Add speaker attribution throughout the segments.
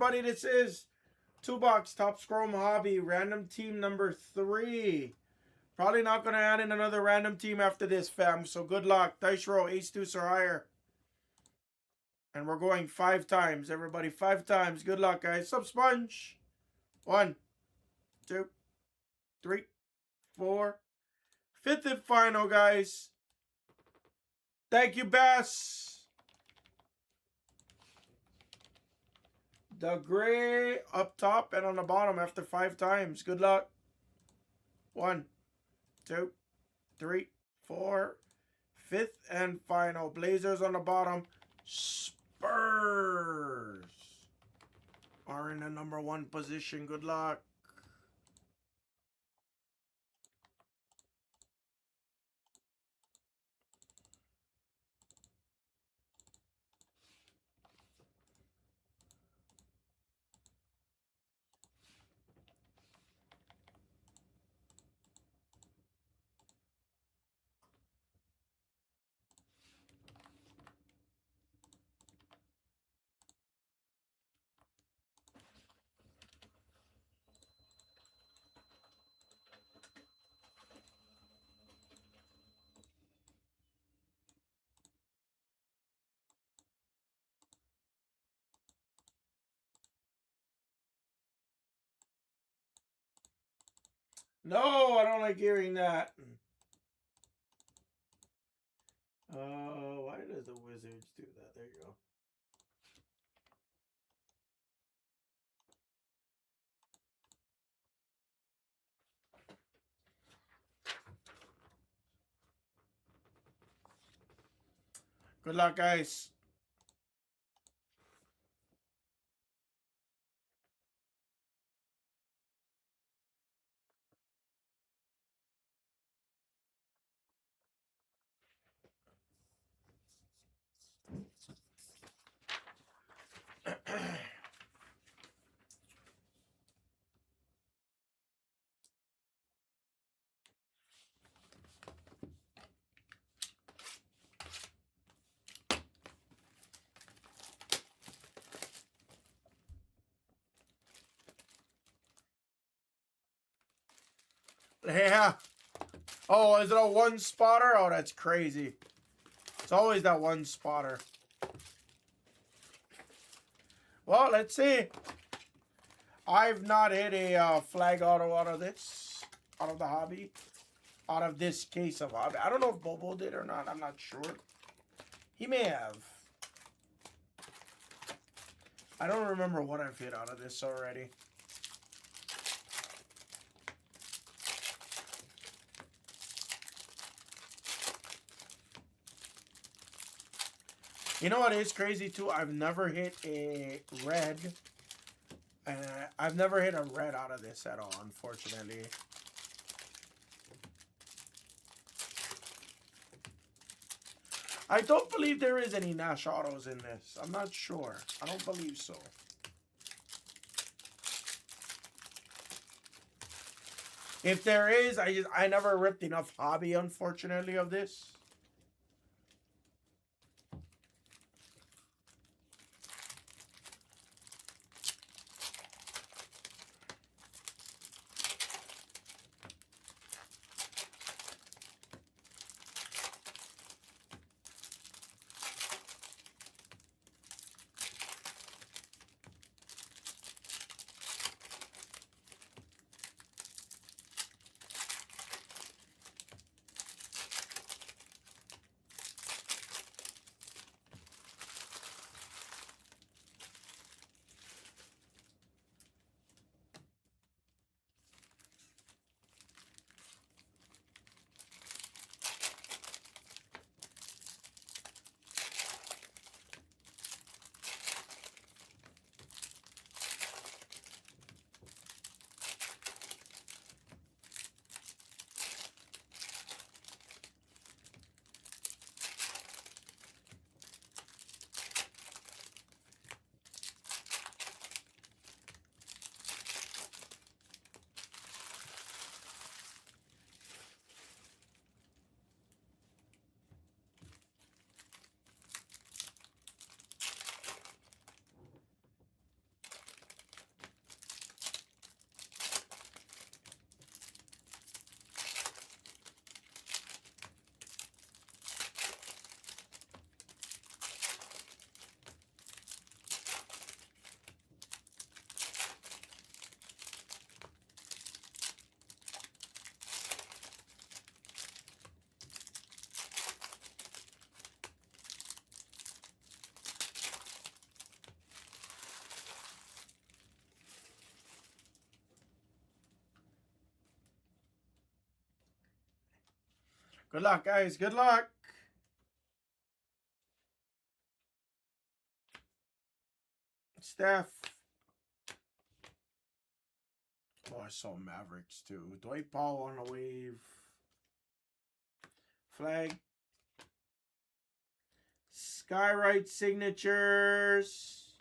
Speaker 1: Buddy, this is 2-box Top Scrum Hobby random team number 3. Probably not going to add in another random team after this, fam. So good luck. Dice roll, ace, deuce, or higher. And we're going 5 times. Everybody, 5 times. Good luck, guys. Sub sponge. 1, 2, 3, 4. 5th and final, guys. Thank you, Bass. The gray up top and on the bottom after 5 times. Good luck. 1, 2, 3, 4. 5th and final. Blazers on the bottom. Spurs are in the number 1 position. Good luck. No, I don't like hearing that. Why does the Wizards do that? There you go. Good luck, guys. Yeah. Oh, is it a 1 spotter? Oh, that's crazy. It's always that 1 spotter. Well, let's see. I've not hit a flag auto out of this, out of the hobby, out of this case of hobby. I don't know if Bobo did or not. I'm not sure. He may have. I don't remember what I've hit out of this already. You know what is crazy too? I've never hit a red. I've never hit a red out of this at all, unfortunately. I don't believe there is any Nash autos in this. I'm not sure. I don't believe so. If there is, I never ripped enough hobby, unfortunately, of this. Good luck, guys. Good luck. Steph. Oh, I saw Mavericks too. Dwight Powell on the wave. Flag. Skywrite signatures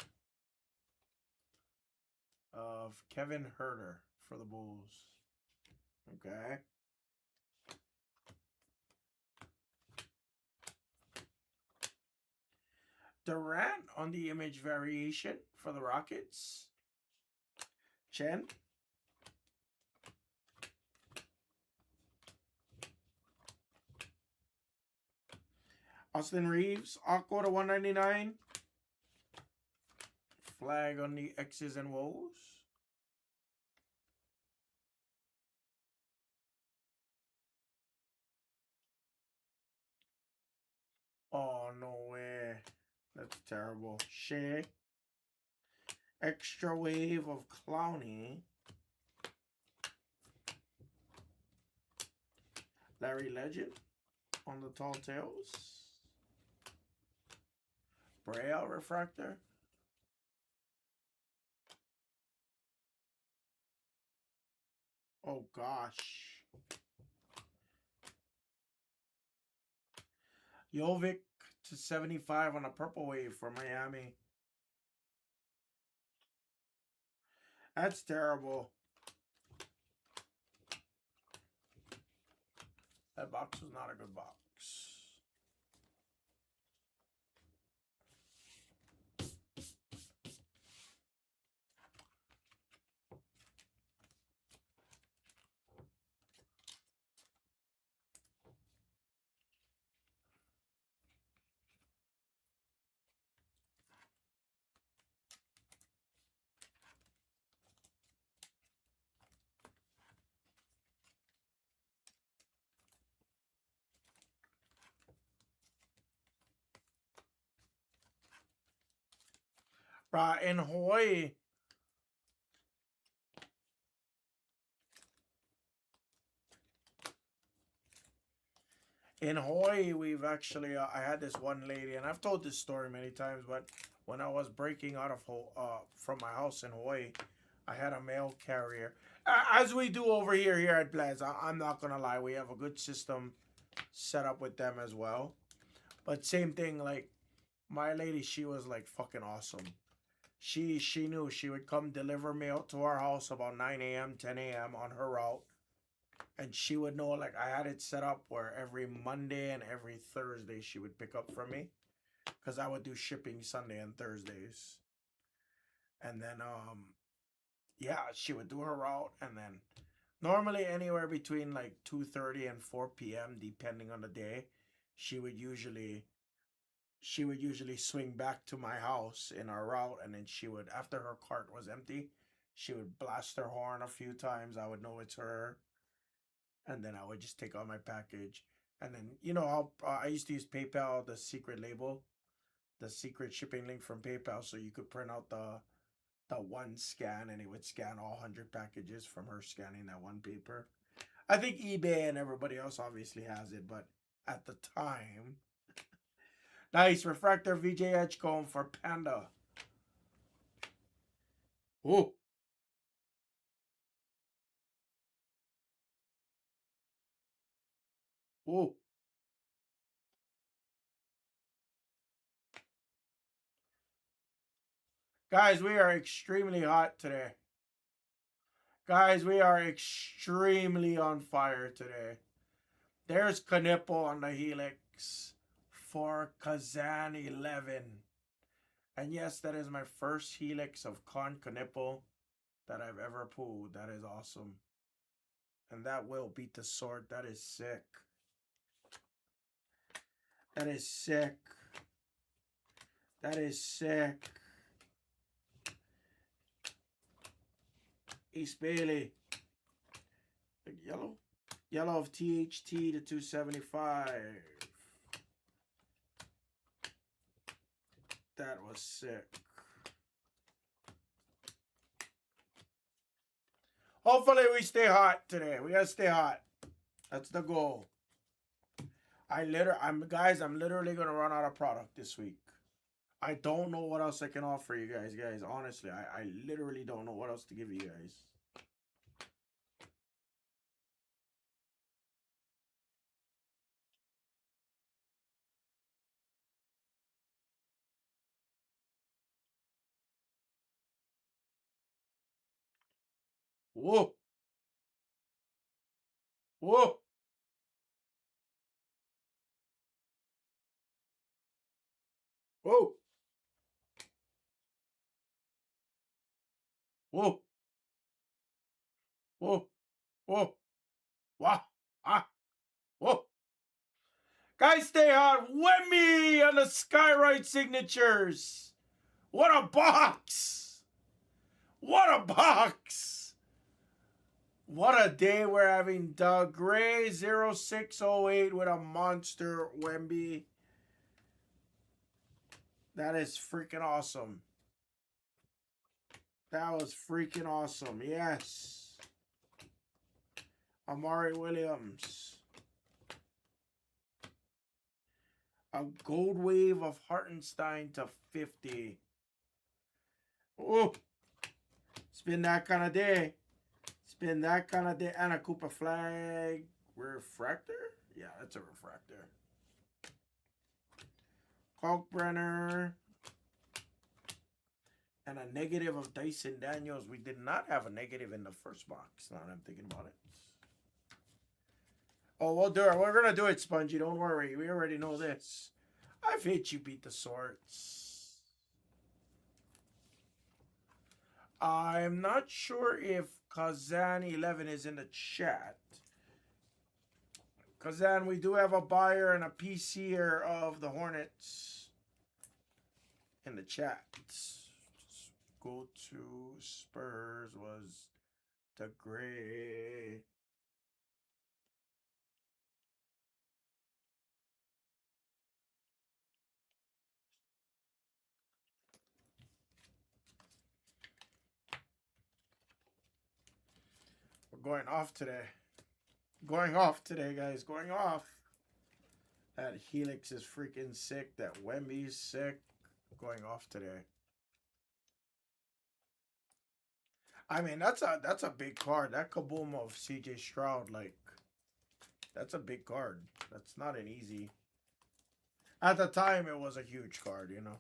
Speaker 1: of Kevin Herter for the Bulls. Okay. Durant on the image variation for the Rockets. Chen. Austin Reeves, Aqua to 199. Flag on the X's and Wo's. Oh, no way. That's terrible. Shea. Extra wave of Clowney. Larry Legend on the Tall Tales. Braille refractor. Oh gosh. Jovic to 75 on a purple wave for Miami. That's terrible. That box was not a good box. Right, in Hawaii. In Hawaii, we've actually, I had this one lady, and I've told this story many times, but when I was breaking out of from my house in Hawaii, I had a mail carrier. As we do over here at Blez, I'm not going to lie, we have a good system set up with them as well. But same thing, like, my lady, she was, like, fucking awesome. She knew she would come deliver mail to our house about 9 a.m., 10 a.m. on her route. And she would know, like, I had it set up where every Monday and every Thursday she would pick up from me. Because I would do shipping Sunday and Thursdays. And then, yeah, she would do her route. And then normally anywhere between, like, 2:30 and 4 p.m., depending on the day, she would usually swing back to my house in our route. And then she would, after her cart was empty, she would blast her horn a few times. I would know it's her. And then I would just take out my package. And then, you know how I used to use PayPal, the secret label, the secret shipping link from PayPal, so you could print out the one scan, and it would scan all 100 packages from her scanning that one paper. I think eBay and everybody else obviously has it, but at the time. Nice refractor VJ Edgecomb for Panda. Oh. Oh. Guys, we are extremely hot today. Guys, we are extremely on fire today. There's Knipple on the Helix for Kazan 11. And yes, that is my first Helix of Con Knipple that I've ever pulled. That is awesome. And that will beat the sword. That is sick. That is sick. That is sick. East Bailey. Yellow? Yellow of THT to 275. That was sick. Hopefully we stay hot today. We gotta stay hot. That's the goal. I'm literally gonna run out of product this week. I don't know what else I can offer you guys. Honestly, I literally don't know what else to give you guys. Whoa. Whoa. Whoa. Whoa. Whoa. Whoa. Wow. Ah. Whoa. Guys, stay hot. Wemmy on the Skyrite signatures. What a box. What a box. What a day we're having. Doug Gray 0608 with a monster Wemby. That is freaking awesome. That was freaking awesome. Yes. Amari Williams. A gold wave of Hartenstein to 50. Oh. It's been that kind of day. It's been that kind of day. And a Cooper flag. Refractor? Yeah, that's a refractor. Kalkbrenner. And a negative of Dyson Daniels. We did not have a negative in the first box. Now that I'm thinking about it. Oh, we'll do it. We're going to do it, Spongy. Don't worry. We already know this. I've hit you beat the sorts. I'm not sure if Kazan11 is in the chat. Kazan, we do have a buyer and a PCer of the Hornets in the chat. Go to Spurs was the Gray. We're going off today. Going off today, guys. Going off. That Helix is freaking sick. That Wemby's sick. Going off today. I mean, that's a big card. That kaboom of CJ Stroud, like, that's a big card. That's not an easy. At the time, it was a huge card, you know.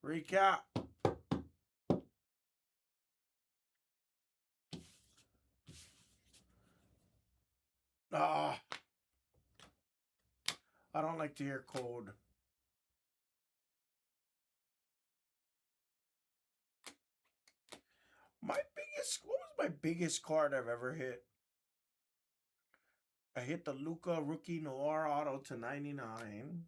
Speaker 1: Recap. I don't like to hear code. What was my biggest card I've ever hit? I hit the Luka Rookie Noir Auto to 99.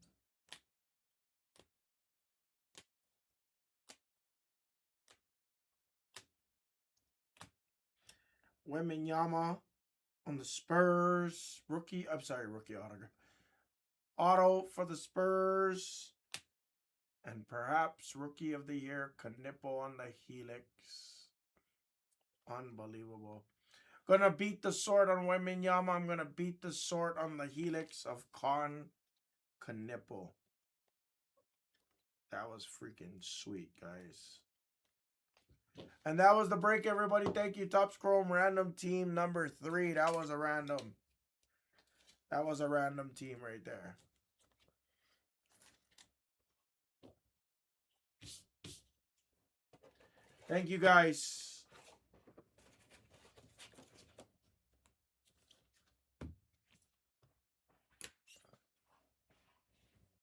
Speaker 1: Wembanyama on the Spurs. Rookie autograph. Auto for the Spurs. And perhaps Rookie of the Year, Knippel on the Helix. Unbelievable. Gonna beat the sort on Wembanyama. I'm gonna beat the sort on the Helix of Knippel. That was freaking sweet, guys. And that was the break, everybody. Thank you. Top Chrome random team number 3. That was a random. That was a random team right there. Thank you, guys.